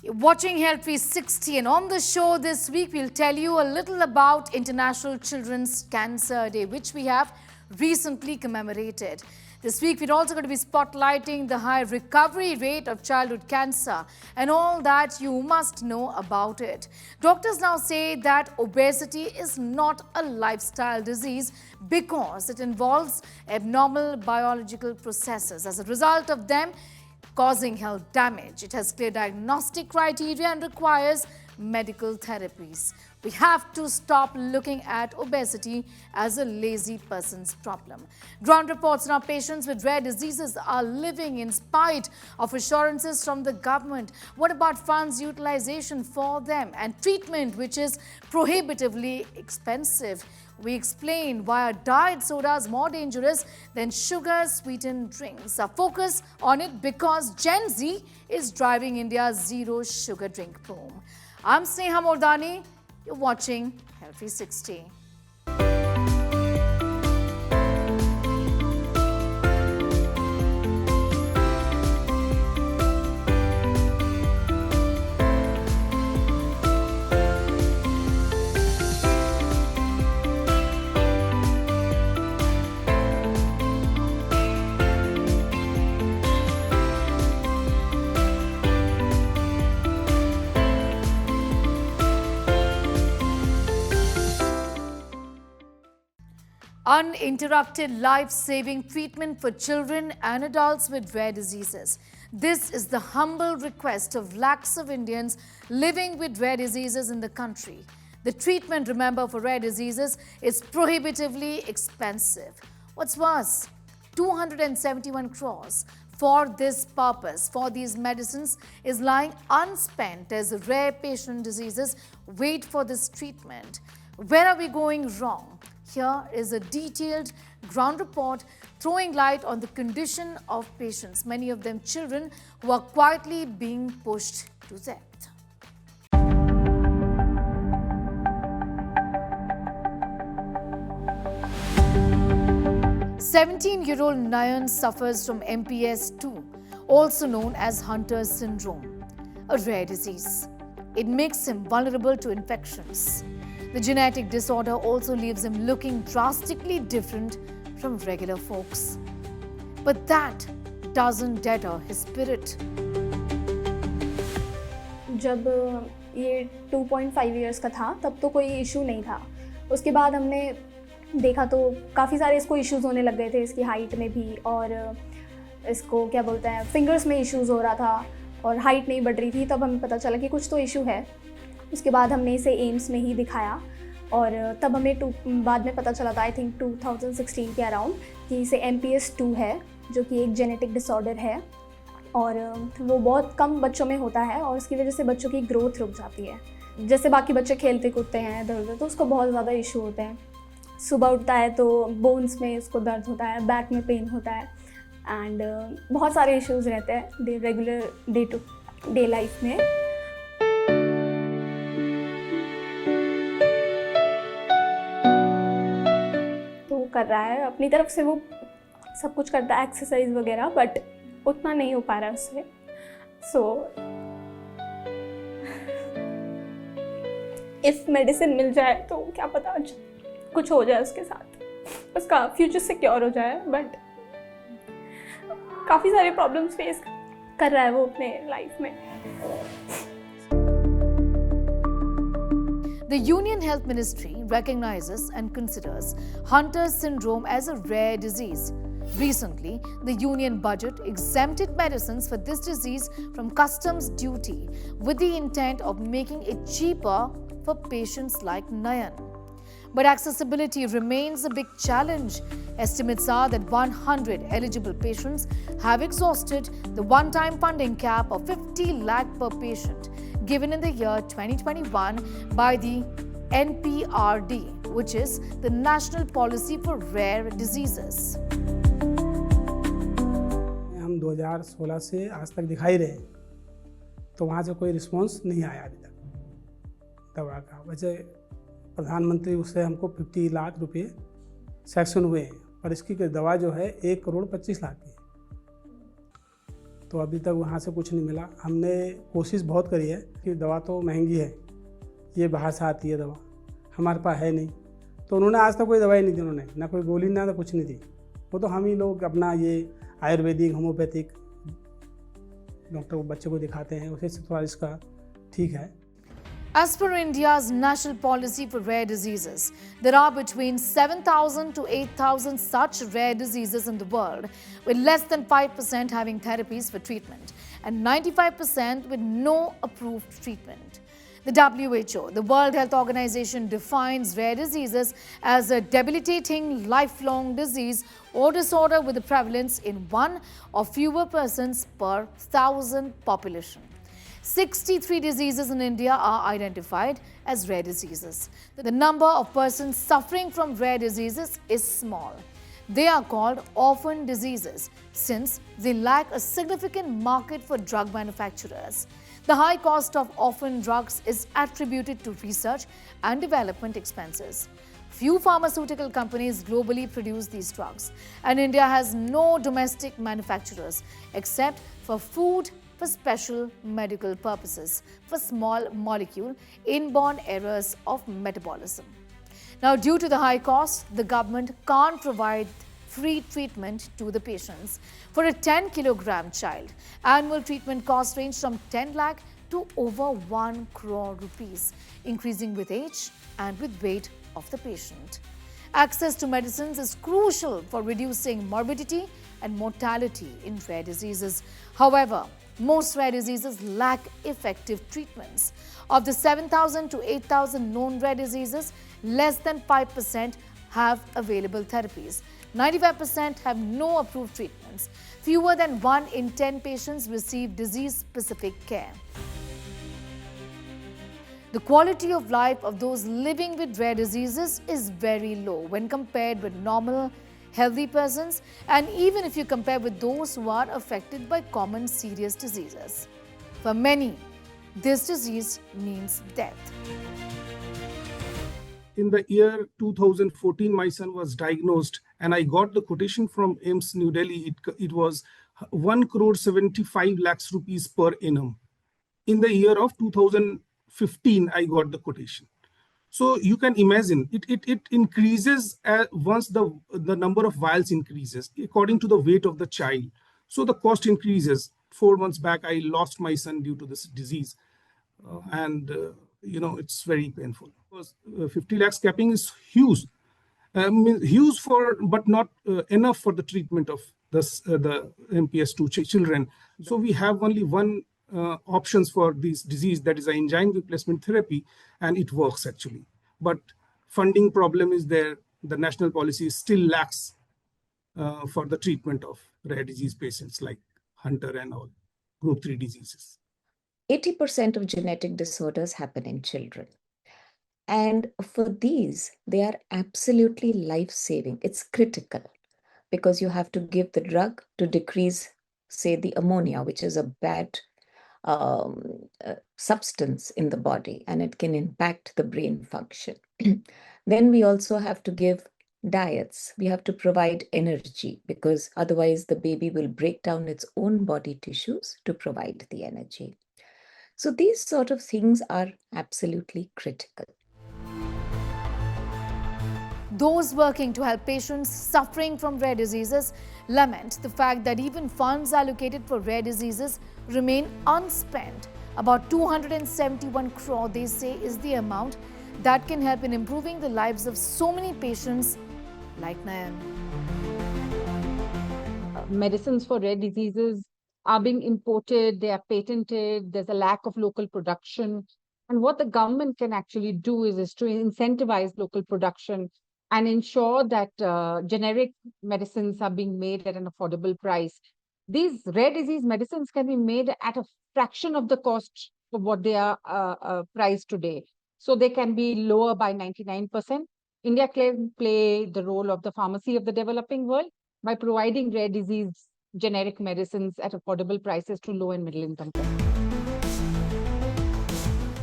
You're watching Health360, and on the show this week we'll tell you a little about International Children's Cancer Day, which we have recently commemorated. This week we're also going to be spotlighting the high recovery rate of childhood cancer and all that you must know about it. Doctors now say that obesity is not a lifestyle disease because it involves abnormal biological processes. As a result of them, causing health damage. It has clear diagnostic criteria and requires medical therapies. We have to stop looking at obesity as a lazy person's problem. Ground reports now patients with rare diseases are living in spite of assurances from the government. What about funds utilization for them and treatment which is prohibitively expensive? We explain why a diet soda is more dangerous than sugar-sweetened drinks. Our focus on it because Gen Z is driving India's zero sugar drink boom. I'm Sneha Mordani. You're watching Health360. Uninterrupted life-saving treatment for children and adults with rare diseases. This is the humble request of lakhs of Indians living with rare diseases in the country. The treatment, remember, for rare diseases is prohibitively expensive. What's worse, 271 crores for this purpose, for these medicines, is lying unspent as rare patient diseases wait for this treatment. Where are we going wrong? Here is a detailed ground report throwing light on the condition of patients, many of them children, who are quietly being pushed to death. 17-year-old Nayan suffers from MPS II, also known as Hunter's syndrome, a rare disease. It makes him vulnerable to infections. The genetic disorder also leaves him looking drastically different from regular folks. But that doesn't deter his spirit. जब ये 2.5 years का था तब तो कोई issue नहीं था. उसके बाद हमने देखा तो काफ़ी सारे इसको इश्यूज़ होने लग गए थे, इसकी हाइट में भी, और इसको क्या बोलते हैं, फिंगर्स में इश्यूज़ हो रहा था और हाइट नहीं बढ़ रही थी. तब हमें पता चला कि कुछ तो इशू है. उसके बाद हमने इसे एम्स में ही दिखाया और तब हमें बाद में पता चला था, आई थिंक 2016 के अराउंड, कि इसे MPS II है, जो कि एक जेनेटिक डिसऑर्डर है और वो बहुत कम बच्चों में होता है और उसकी वजह से बच्चों की ग्रोथ रुक जाती है. जैसे बाकी बच्चे खेलते कूदते हैं इधर उधर, तो उसको बहुत ज़्यादा इशू होते हैं. सुबह उठता है तो बोन्स में उसको दर्द होता है, बैक में पेन होता है एंड बहुत सारे इश्यूज़ रहते हैं regular day to day life में. कर रहा है अपनी तरफ से, वो सब कुछ करता है, एक्सरसाइज वगैरह, बट उतना नहीं हो पा रहा है उससे. सो इफ मेडिसिन मिल जाए तो क्या पता कुछ हो जाए उसके साथ, उसका फ्यूचर सिक्योर हो जाए. बट काफ़ी सारे प्रॉब्लम्स फेस कर रहा है वो अपने लाइफ में. The Union Health Ministry recognizes and considers Hunter's syndrome as a rare disease. Recently, the Union budget exempted medicines for this disease from customs duty with the intent of making it cheaper for patients like Nayan. But accessibility remains a big challenge. Estimates are that 100 eligible patients have exhausted the one-time funding cap of 50 lakh per patient given in the year 2021 by the NPRD, which is the National Policy for Rare Diseases. हम 2016 से आज तक दिखाई रहे तो वहाँ से कोई रिस्पांस नहीं आया अभी तक दवा का. वैसे प्रधानमंत्री उससे हमको 50 लाख रुपए सैंक्शन हुए हैं, पर इसकी दवा जो है 1 करोड़ 25 लाख की. तो अभी तक वहाँ से कुछ नहीं मिला। हमने कोशिश बहुत करी है कि दवा तो महंगी है, ये बाहर से आती है दवा, हमारे पास है नहीं, तो उन्होंने आज तक कोई दवाई नहीं दी, उन्होंने ना कोई गोली ना कुछ नहीं दी। वो तो हम ही लोग अपना ये आयुर्वेदिक होम्योपैथिक डॉक्टर को बच्चे को दिखाते हैं, उसे थोड़ा इसका ठीक है। As per India's national policy for rare diseases, there are between 7,000 to 8,000 such rare diseases in the world, with less than 5% having therapies for treatment and 95% with no approved treatment. The WHO, the World Health Organization, defines rare diseases as a debilitating lifelong disease or disorder with a prevalence in one or fewer persons per 1,000 population. 63 diseases in India are identified as rare diseases. The number of persons suffering from rare diseases is small. They are called orphan diseases since they lack a significant market for drug manufacturers. The high cost of orphan drugs is attributed to research and development expenses. Few pharmaceutical companies globally produce these drugs, and India has no domestic manufacturers except for food, for special medical purposes, for small molecule inborn errors of metabolism. Now, due to the high cost, the government can't provide free treatment to the patients. For a 10 kilogram child, annual treatment costs range from 10 lakh to over 1 crore rupees, increasing with age and with weight of the patient. Access to medicines is crucial for reducing morbidity and mortality in rare diseases. However, most rare diseases lack effective treatments. Of the 7,000 to 8,000 known rare diseases, less than 5% have available therapies. 95% have no approved treatments. Fewer than 1 in 10 patients receive disease-specific care. The quality of life of those living with rare diseases is very low when compared with normal, healthy persons, and even if you compare with those who are affected by common serious diseases. For many, this disease means death. In the year 2014, my son was diagnosed and I got the quotation from AIIMS New Delhi. It was 1 crore 75 lakhs rupees per annum. In the year of 2015, I got the quotation. So you can imagine it increases once the number of vials increases according to the weight of the child. So the cost increases. 4 months back, I lost my son due to this disease. It's very painful. Because 50 lakhs capping is huge. Huge but not enough for the treatment of the MPS2 children. So we have only one options for this disease, that is enzyme replacement therapy, and it works actually. But funding problem is there. The national policy still lacks for the treatment of rare disease patients like Hunter and all group 3 diseases. 80% of genetic disorders happen in children. And for these, they are absolutely life-saving. It's critical because you have to give the drug to decrease, say, the ammonia, which is a bad substance in the body, and it can impact the brain function. Then we also have to give diets. We have to provide energy because otherwise the baby will break down its own body tissues to provide the energy. So these sort of things are absolutely critical. Those working to help patients suffering from rare diseases lament the fact that even funds allocated for rare diseases remain unspent. About 271 crore, they say, is the amount that can help in improving the lives of so many patients like Nayan. Medicines for rare diseases are being imported, they are patented, there's a lack of local production. And what the government can actually do is to incentivize local production and ensure that generic medicines are being made at an affordable price. These rare disease medicines can be made at a fraction of the cost of what they are priced today. So they can be lower by 99%. India can play the role of the pharmacy of the developing world by providing rare disease generic medicines at affordable prices to low and middle income countries.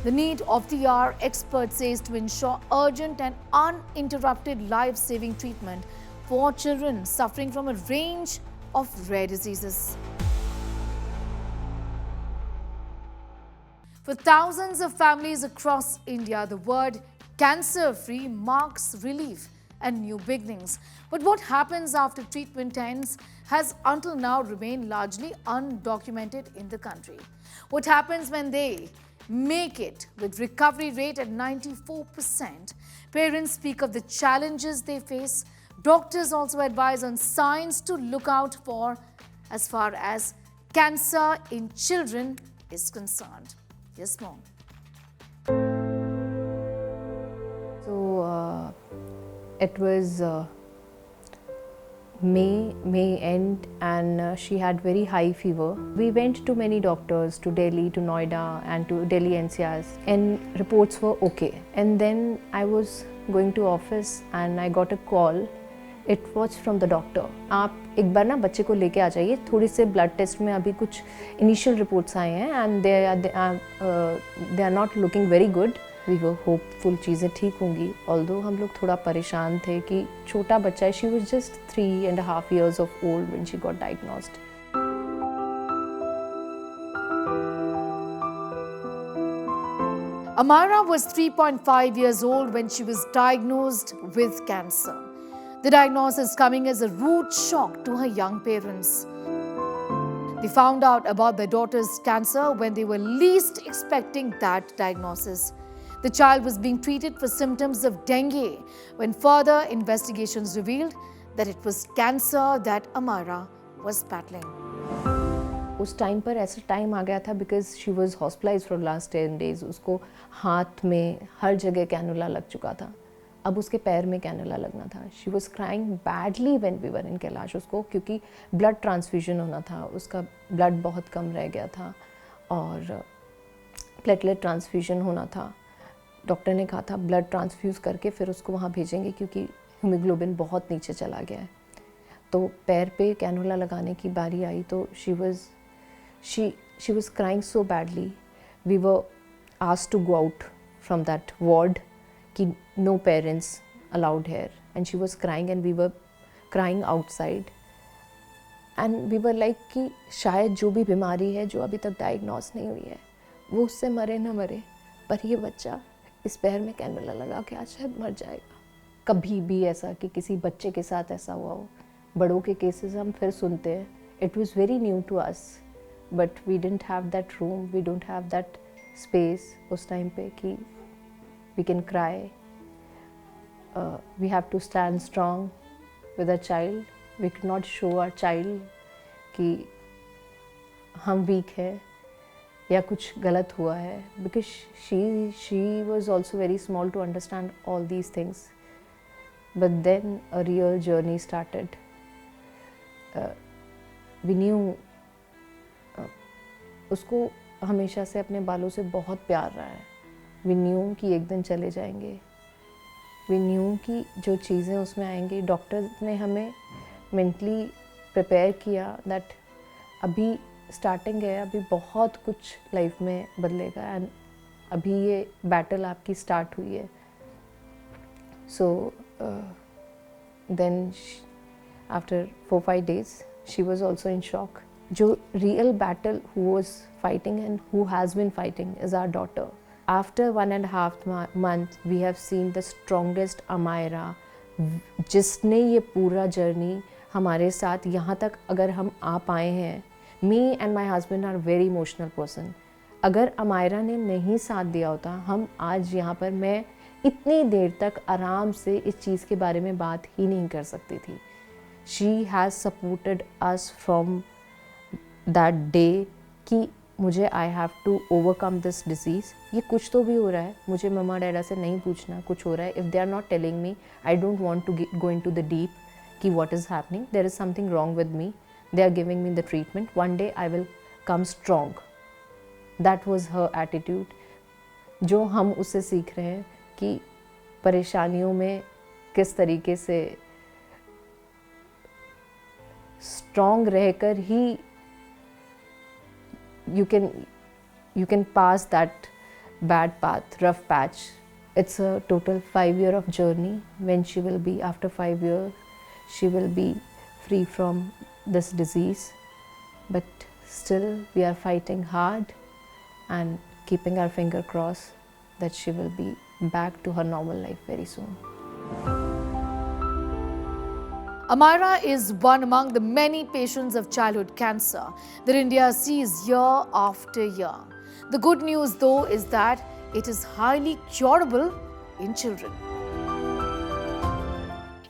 The need of the hour, experts say, is to ensure urgent and uninterrupted life-saving treatment for children suffering from a range of rare diseases. For thousands of families across India, the word cancer-free marks relief and new beginnings. But what happens after treatment ends has until now remained largely undocumented in the country. What happens when they make it with recovery rate at 94%? Parents speak of the challenges they face. Doctors also advise on signs to look out for as far as cancer in children is concerned. Yes, Mom. So it was May end, and she had very high fever. We went to many doctors, to Delhi, to Noida and to Delhi NCRs, and reports were okay. And then I was going to office and I got a call. It was from the doctor. आप एक बार ना बच्चे को लेके आ जाइए, थोड़ी से blood test में अभी कुछ इनिशियल रिपोर्ट्स आए हैं and they are not looking very good. We were hopeful चीज़ें ठीक होंगी, ऑल्दो हम लोग थोड़ा परेशान थे कि छोटा बच्चा है. She was just 3.5 years of old when she got diagnosed. Amara was 3.5 years old when she was diagnosed with cancer. The diagnosis coming as a rude shock to her young parents. They found out about their daughter's cancer when they were least expecting that diagnosis. The child was being treated for symptoms of dengue when further investigations revealed that it was cancer that Amara was battling. उस time पर ऐसा time आ गया था because she was hospitalise for last 10 days. उसको हाथ में हर जगह कैनुला लग चुका था. अब उसके पैर में कैनुला लगना था. She was crying badly when we were in Kailash. उसको क्योंकि ब्लड ट्रांसफ्यूजन होना था, उसका ब्लड बहुत कम रह गया था और प्लेटलेट ट्रांसफ्यूजन होना था. डॉक्टर ने कहा था ब्लड ट्रांसफ्यूज़ करके फिर उसको वहाँ भेजेंगे क्योंकि हीमोग्लोबिन बहुत नीचे चला गया है. तो पैर पे कैनुला लगाने की बारी आई तो she was crying so badly. We were asked to go out from that ward कि no parents allowed here, and she was crying and we were crying outside and we were like कि शायद जो भी बीमारी है जो अभी तक डायग्नोस नहीं हुई है वो उससे मरे ना मरे, पर ये बच्चा इस पैर में कैनुला लगा के आज शायद मर जाएगा. कभी भी ऐसा कि किसी बच्चे के साथ ऐसा हुआ हो. बड़ों के केसेस हम फिर सुनते हैं. It was very new to us but we didn't have that room, we don't have that space उस टाइम पे कि we can cry. We have to stand strong with a child. We can not show our child कि हम weak हैं या कुछ गलत हुआ है because she was also very small to understand all these things. But then a real journey started. We new उसको हमेशा से अपने बालों से बहुत प्यार रहा है. वी न्यू कि एक दिन चले जाएंगे. वी न्यू कि जो चीज़ें उसमें आएंगी. डॉक्टर ने हमें मेंटली प्रिपेयर किया दैट अभी स्टार्टिंग है, अभी बहुत कुछ लाइफ में बदलेगा एंड अभी ये बैटल आपकी स्टार्ट हुई है. So then after 4-5 days she was also in shock. जो real battle who was fighting and who has been fighting is our daughter. After 1.5 months we have seen the strongest Amira जिसने ये पूरा journey हमारे साथ यहाँ तक अगर हम आ पाए हैं. Me and my husband are very emotional person. अगर अमायरा ने नहीं साथ दिया होता हम आज यहाँ पर मैं इतनी देर तक आराम से इस चीज़ के बारे में बात ही नहीं कर सकती थी. She has supported us from that day कि मुझे I have to overcome this disease. ये कुछ तो भी हो रहा है, मुझे मम्मा डैडा से नहीं पूछना कुछ हो रहा है. If they are not telling me, I don't want to go into the deep कि what is happening. There is something wrong with me. They are giving me the treatment. One day I will come strong. That was her attitude. जो हम उससे सीख रहे हैं कि परेशानियों में किस तरीके से स्ट्रॉन्ग रहकर ही you can pass that bad path, rough patch. It's a total 5-year of journey. When she will be after 5 years, she will be free from this disease. But still we are fighting hard and keeping our finger crossed that she will be back to her normal life very soon. Amira is one among the many patients of childhood cancer that India sees year after year. The good news, though, is that it is highly curable in children.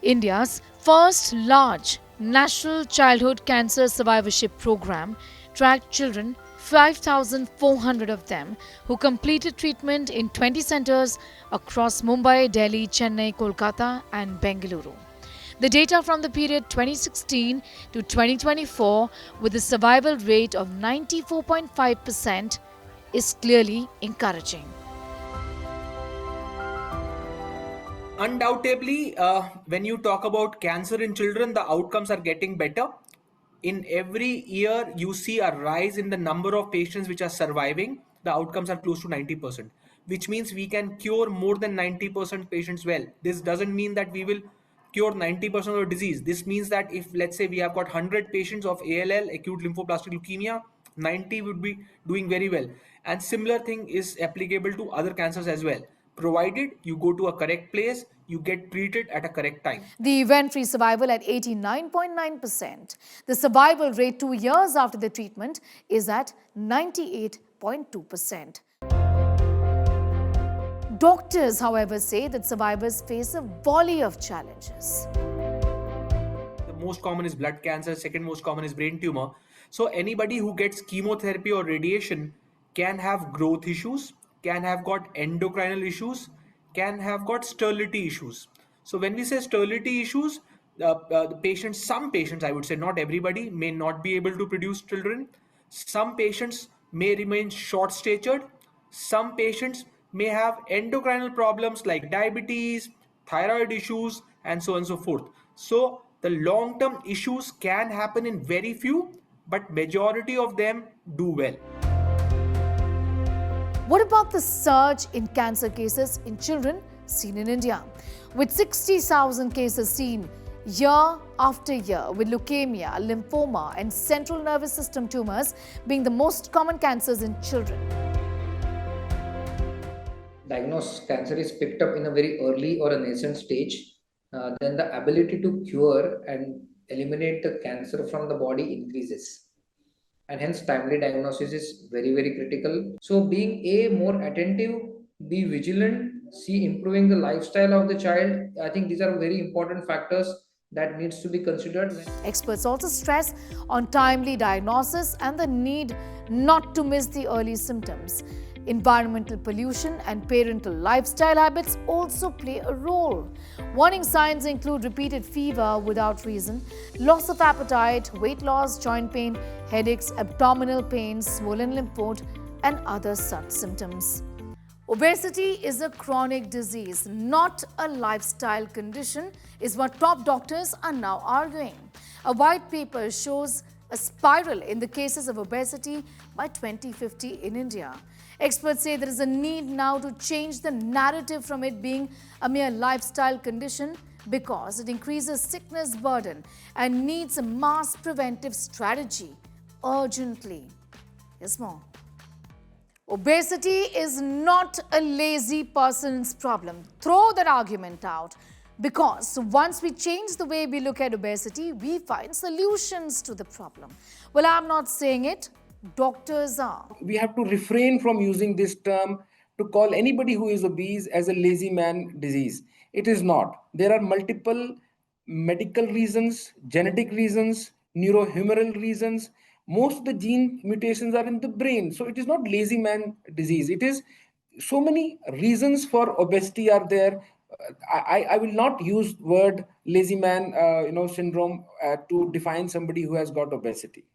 India's first large national childhood cancer survivorship program tracked children, 5,400 of them, who completed treatment in 20 centers across Mumbai, Delhi, Chennai, Kolkata, and Bengaluru. The data from the period 2016 to 2024, with a survival rate of 94.5%, is clearly encouraging. Undoubtedly, when you talk about cancer in children, the outcomes are getting better. In every year, you see a rise in the number of patients which are surviving. The outcomes are close to 90%, which means we can cure more than 90% patients well. This doesn't mean that we will cure 90% of the disease. This means that if, let's say, we have got 100 patients of ALL, acute lymphoblastic leukemia, 90 would be doing very well. And similar thing is applicable to other cancers as well. Provided you go to a correct place, you get treated at a correct time. The event-free survival at 89.9%. The survival rate 2 years after the treatment is at 98.2%. Doctors, however, say that survivors face a volley of challenges. The most common is blood cancer, second most common is brain tumor. So anybody who gets chemotherapy or radiation can have growth issues, can have got endocrinal issues, can have got sterility issues. So when we say sterility issues, the patients, some patients, I would say not everybody, may not be able to produce children. Some patients may remain short-statured. Some patients may have endocrinal problems like diabetes, thyroid issues, and so on and so forth. So the long-term issues can happen in very few, but majority of them do well. What about the surge in cancer cases in children seen in India? With 60,000 cases seen year after year, with leukemia, lymphoma, and central nervous system tumors being the most common cancers in children. Diagnosed cancer is picked up in a very early or a nascent stage, then the ability to cure and eliminate the cancer from the body increases. And hence timely diagnosis is very, very critical. So being more attentive, be vigilant, see improving the lifestyle of the child. I think these are very important factors that needs to be considered. Experts also stress on timely diagnosis and the need not to miss the early symptoms. Environmental pollution and parental lifestyle habits also play a role. Warning signs include repeated fever without reason, loss of appetite, weight loss, joint pain, headaches, abdominal pain, swollen lymph node, and other such symptoms. Obesity is a chronic disease, not a lifestyle condition, is what top doctors are now arguing. A white paper shows a spiral in the cases of obesity by 2050 in India. Experts say there is a need now to change the narrative from it being a mere lifestyle condition because it increases sickness burden and needs a mass preventive strategy urgently. Yes, more. Obesity is not a lazy person's problem. Throw that argument out. Because once we change the way we look at obesity, we find solutions to the problem. Well, I'm not saying it. Doctors are. We have to refrain from using this term to call anybody who is obese as a lazy man disease. It is not. There are multiple medical reasons, genetic reasons, neurohumoral reasons. Most of the gene mutations are in the brain. So it is not lazy man disease. It is so many reasons for obesity are there. I will not use word lazy man syndrome to define somebody who has got obesity.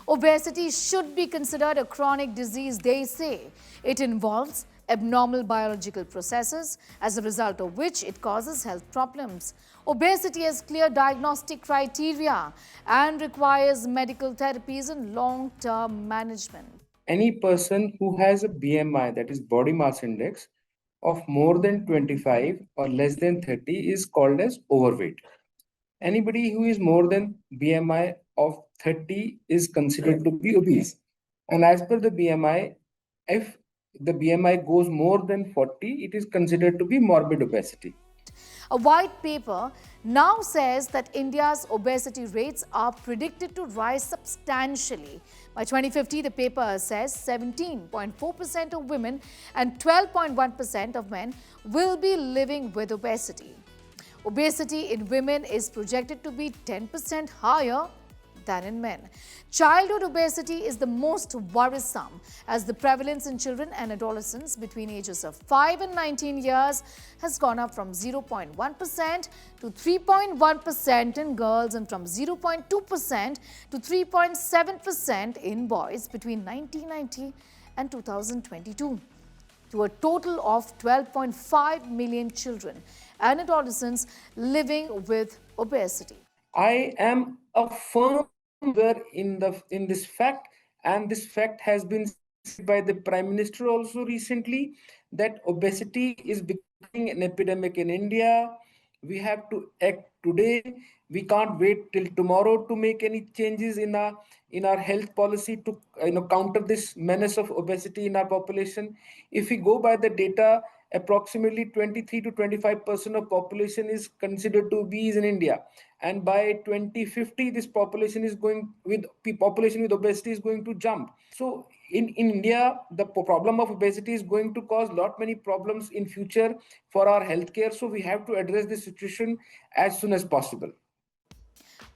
Obesity should be considered a chronic disease, they say. It involves abnormal biological processes, as a result of which it causes health problems. Obesity has clear diagnostic criteria and requires medical therapies and long-term management. Any person who has a BMI, that is body mass index, of more than 25 or less than 30 is called as overweight. Anybody who is more than BMI of 30 is considered to be obese. And as per the BMI, if the BMI goes more than 40, it is considered to be morbid obesity. A white paper now says that India's obesity rates are predicted to rise substantially. By 2050, the paper says 17.4% of women and 12.1% of men will be living with obesity. Obesity in women is projected to be 10% higher than in men. Childhood obesity is the most worrisome, as the prevalence in children and adolescents between ages of 5 and 19 years has gone up from 0.1% to 3.1% in girls and from 0.2% to 3.7% in boys between 1990 and 2022, to a total of 12.5 million children and adolescents living with obesity. I am a firm believer in this fact, and this fact has been said by the Prime Minister also recently, that obesity is becoming an epidemic in India. We have to act today. We can't wait till tomorrow to make any changes in our health policy to counter this menace of obesity in our population. If we go by the data, approximately 23 to 25% of population is considered to be obese in India, and by 2050 this population with obesity is going to jump. So in India, the problem of obesity is going to cause many problems in future for our healthcare, so we have to address this situation as soon as possible.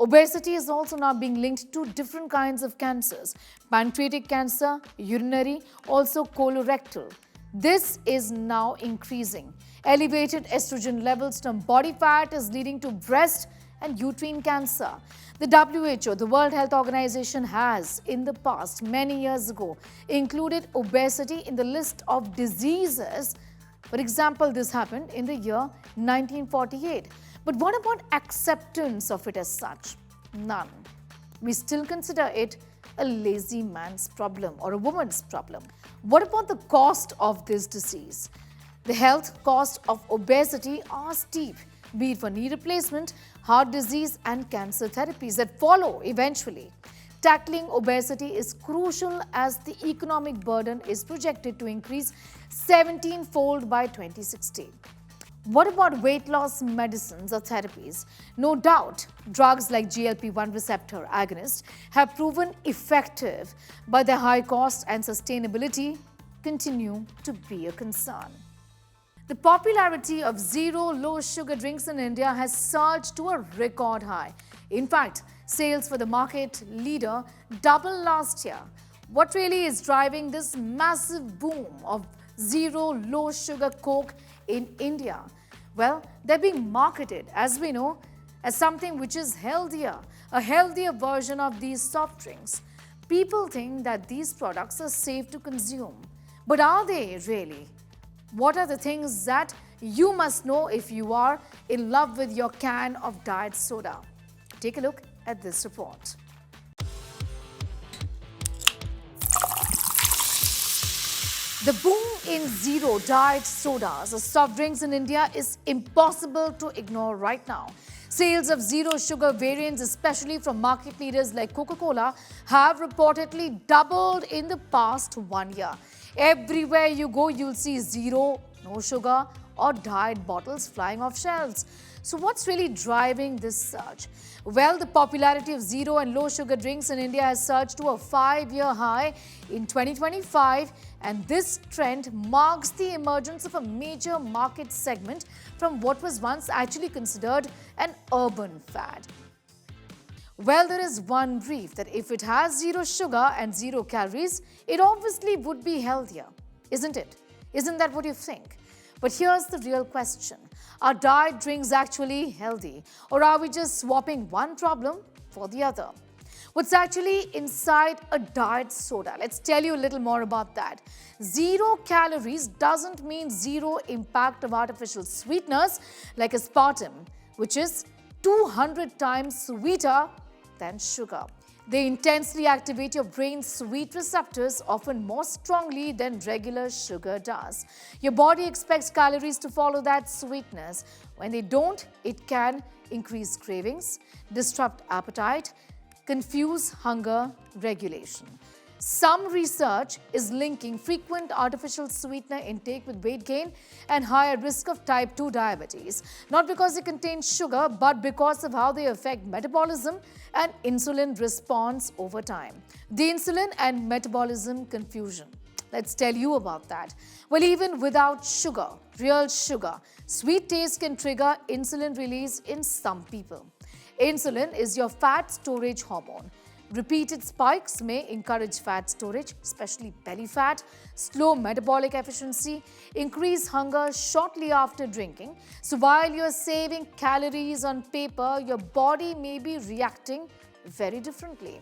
Obesity is also now being linked to different kinds of cancers: pancreatic cancer, urinary, also colorectal. This is now increasing. Elevated estrogen levels from body fat is leading to breast and uterine cancer. The WHO, the World Health Organization, has in the past, many years ago, included obesity in the list of diseases. For example, this happened in the year 1948. But what about acceptance of it as such? None. We still consider it a lazy man's problem or a woman's problem. What about the cost of this disease? The health costs of obesity are steep, be it for knee replacement, heart disease, and cancer therapies that follow eventually. Tackling obesity is crucial as the economic burden is projected to increase 17-fold by 2060. What about weight loss medicines or therapies? No doubt, drugs like GLP-1 receptor agonists have proven effective, but their high cost and sustainability continue to be a concern. The popularity of zero low sugar drinks in India has surged to a record high. In fact, sales for the market leader doubled last year. What really is driving this massive boom of zero low sugar Coke in India? Well, they're being marketed, as we know, as something which is healthier, a healthier version of these soft drinks. People think that these products are safe to consume. But are they really? What are the things that you must know if you are in love with your can of diet soda? Take a look at this report. The boom in zero diet sodas or soft drinks in India is impossible to ignore right now. Sales of zero sugar variants, especially from market leaders like Coca-Cola, have reportedly doubled in the past 1 year. Everywhere you go, you'll see zero, no sugar, or diet bottles flying off shelves. So what's really driving this surge? Well, the popularity of zero and low sugar drinks in India has surged to a 5-year high in 2025, and this trend marks the emergence of a major market segment from what was once actually considered an urban fad. Well, there is one brief that if it has zero sugar and zero calories, it obviously would be healthier, isn't it? Isn't that what you think? But here's the real question. Are diet drinks actually healthy, or are we just swapping one problem for the other? What's actually inside a diet soda? Let's tell you a little more about that. Zero calories doesn't mean zero impact of artificial sweeteners like aspartame, which is 200 times sweeter than sugar. They intensely activate your brain's sweet receptors, often more strongly than regular sugar does. Your body expects calories to follow that sweetness. When they don't, it can increase cravings, disrupt appetite, confuse hunger regulation. Some research is linking frequent artificial sweetener intake with weight gain and higher risk of type 2 diabetes, not because they contain sugar, but because of how they affect metabolism and insulin response over time. The insulin and metabolism confusion. Let's tell you about that. Well, even without sugar, real sugar, sweet taste can trigger insulin release in some people. Insulin is your fat storage hormone. Repeated spikes may encourage fat storage, especially belly fat, slow metabolic efficiency, increase hunger shortly after drinking. So while you're saving calories on paper, your body may be reacting very differently.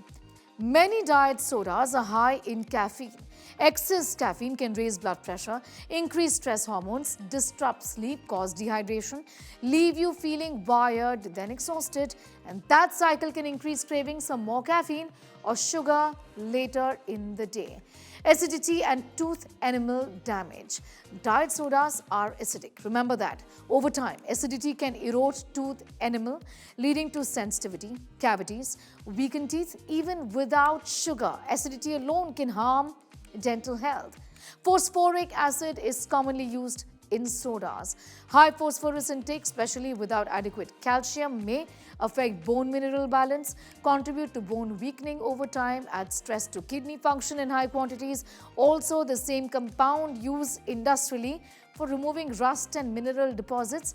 Many diet sodas are high in caffeine. Excess caffeine can raise blood pressure, increase stress hormones, disrupt sleep, cause dehydration, leave you feeling wired, then exhausted, and that cycle can increase cravings for more caffeine or sugar later in the day. Acidity and tooth enamel damage. Diet sodas are acidic. Remember that. Over time, acidity can erode tooth enamel, leading to sensitivity, cavities, weakened teeth. Even without sugar, acidity alone can harm dental health. Phosphoric acid is commonly used in sodas. High phosphorus intake, especially without adequate calcium, may affect bone mineral balance, contribute to bone weakening over time, add stress to kidney function in high quantities. Also, the same compound used industrially for removing rust and mineral deposits,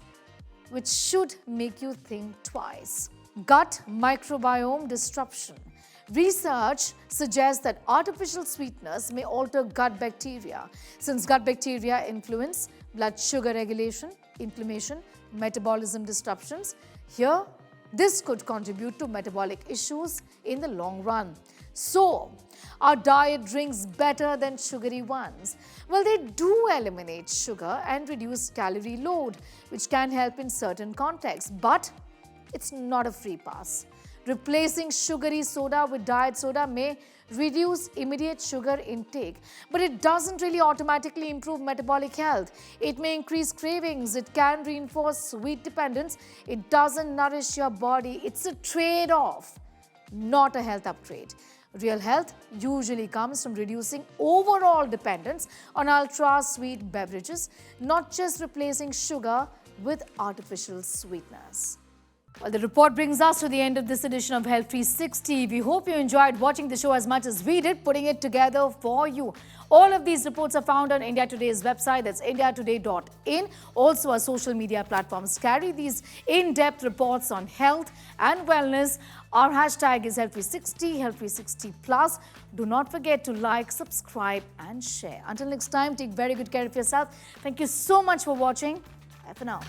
which should make you think twice. Gut microbiome disruption. Research suggests that artificial sweeteners may alter gut bacteria. Since gut bacteria influence blood sugar regulation, inflammation, metabolism disruptions, this could contribute to metabolic issues in the long run. So, are diet drinks better than sugary ones? Well, they do eliminate sugar and reduce calorie load, which can help in certain contexts, but it's not a free pass. Replacing sugary soda with diet soda may reduce immediate sugar intake, but it doesn't really automatically improve metabolic health. It may increase cravings, it can reinforce sweet dependence, it doesn't nourish your body. It's a trade-off, not a health upgrade. Real health usually comes from reducing overall dependence on ultra-sweet beverages, not just replacing sugar with artificial sweeteners. Well, the report brings us to the end of this edition of Health 360. We hope you enjoyed watching the show as much as we did, putting it together for you. All of these reports are found on India Today's website, that's indiatoday.in. Also, our social media platforms carry these in-depth reports on health and wellness. Our hashtag is Health360, Health360+. Do not forget to like, subscribe and share. Until next time, take very good care of yourself. Thank you so much for watching. Bye for now.